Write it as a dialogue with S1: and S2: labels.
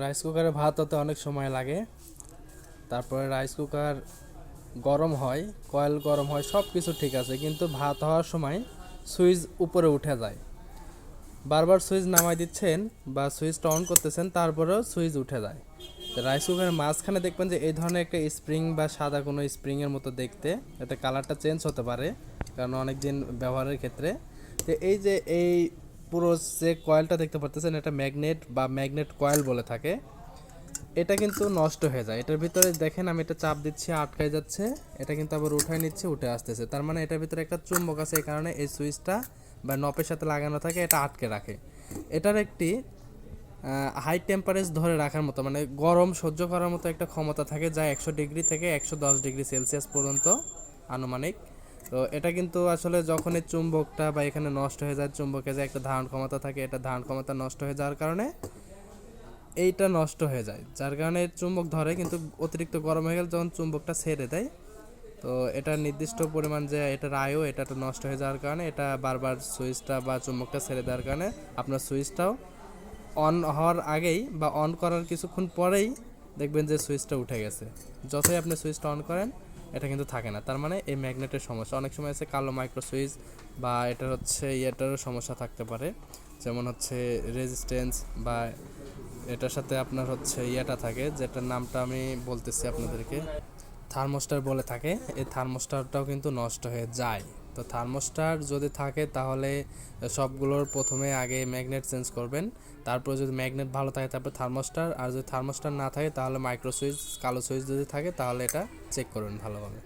S1: Rice কুকারে ভাত হতে অনেক সময় লাগে। তারপরে রাইস কুকার গরম হয়, কয়েল গরম হয়, সব কিছু ঠিক আছে, কিন্তু ভাত হওয়ার সময় সুইচ উপরে উঠে যায়। বারবার সুইচ নামাই দিচ্ছেন বা সুইচটা অন করতেছেন, তারপরেও সুইচ উঠে যায়। তো রাইস কুকারের মাঝখানে দেখবেন যে এই ধরনের একটা স্প্রিং বা সাদা কোনো স্প্রিংয়ের মতো দেখতে, এতে কালারটা চেঞ্জ হতে পারে কারণ অনেক দিন ব্যবহারের ক্ষেত্রে। তো এই যে এই পুরো যে কয়েলটা দেখতে পাচ্ছেন, এটা ম্যাগনেট বা ম্যাগনেট কয়েল বলে থাকে। এটা কিন্তু নষ্ট হয়ে যায়। এটার ভিতরে দেখেন আমি এটা চাপ দিচ্ছি, আটকায় যাচ্ছে, এটা কিন্তু আবার উঠায় নিচ্ছে, উঠে আসতেছে। তার মানে এটার ভিতরে একটা চুম্বক আছে, এই কারণে এই সুইচটা বা নপের সাথে লাগানো থাকে, এটা আটকে রাখে। এটার একটি হাই টেম্পারেচার ধরে রাখার মতো, মানে গরম সহ্য করার মতো একটা ক্ষমতা থাকে, যা 100 ডিগ্রি থেকে 110 ডিগ্রি সেলসিয়াস পর্যন্ত আনুমানিক। তো এটা কিন্তু আসলে যখন এই চুম্বকটা বা এখানে নষ্ট হয়ে যায়, চুম্বকে যে একটা ধারণ ক্ষমতা থাকে, এটা ধারণ ক্ষমতা নষ্ট হয়ে যাওয়ার কারণে এইটা নষ্ট হয়ে যায়, যার কারণে চুম্বক ধরে, কিন্তু অতিরিক্ত গরম হয়ে গেলে যখন চুম্বকটা ছেড়ে দেয়, তো এটা নির্দিষ্ট পরিমাণ যে এটার আয়ু এটা নষ্ট হয়ে যাওয়ার কারণে এটা বারবার সুইচটা বা চুম্বকটা ছেড়ে দেওয়ার কারণে আপনার সুইচটাও অন হওয়ার আগেই বা অন করার কিছুক্ষণ পরেই দেখবেন যে সুইচটা উঠে গেছে। যতই আপনি সুইচটা অন করেন, এটা কিন্তু থাকে না। তার মানে এই ম্যাগনেটের সমস্যা। অনেক সময় আছে কালো মাইক্রো সুইচ বা এটার হচ্ছে ইয়েটারও সমস্যা থাকতে পারে, যেমন হচ্ছে রেজিস্ট্যান্স, বা এটার সাথে আপনার হচ্ছে ইয়েটা থাকে, যেটার নামটা আমি বলতেছি আপনাদেরকে, থার্মোস্টার বলে থাকে। এই থার্মোস্টারটাও কিন্তু নষ্ট হয়ে যায়। তো থার্মোস্টার যদি থাকে তাহলে সবগুলোর প্রথমে আগে ম্যাগনেট চেঞ্জ করবেন, তারপর যদি ম্যাগনেট ভালো থাকে তারপর থার্মোস্টার, আর যদি থার্মোস্টার না থাকে তাহলে মাইক্রো সুইচ, কালো সুইচ যদি থাকে তাহলে এটা চেক করবেন ভালোভাবে।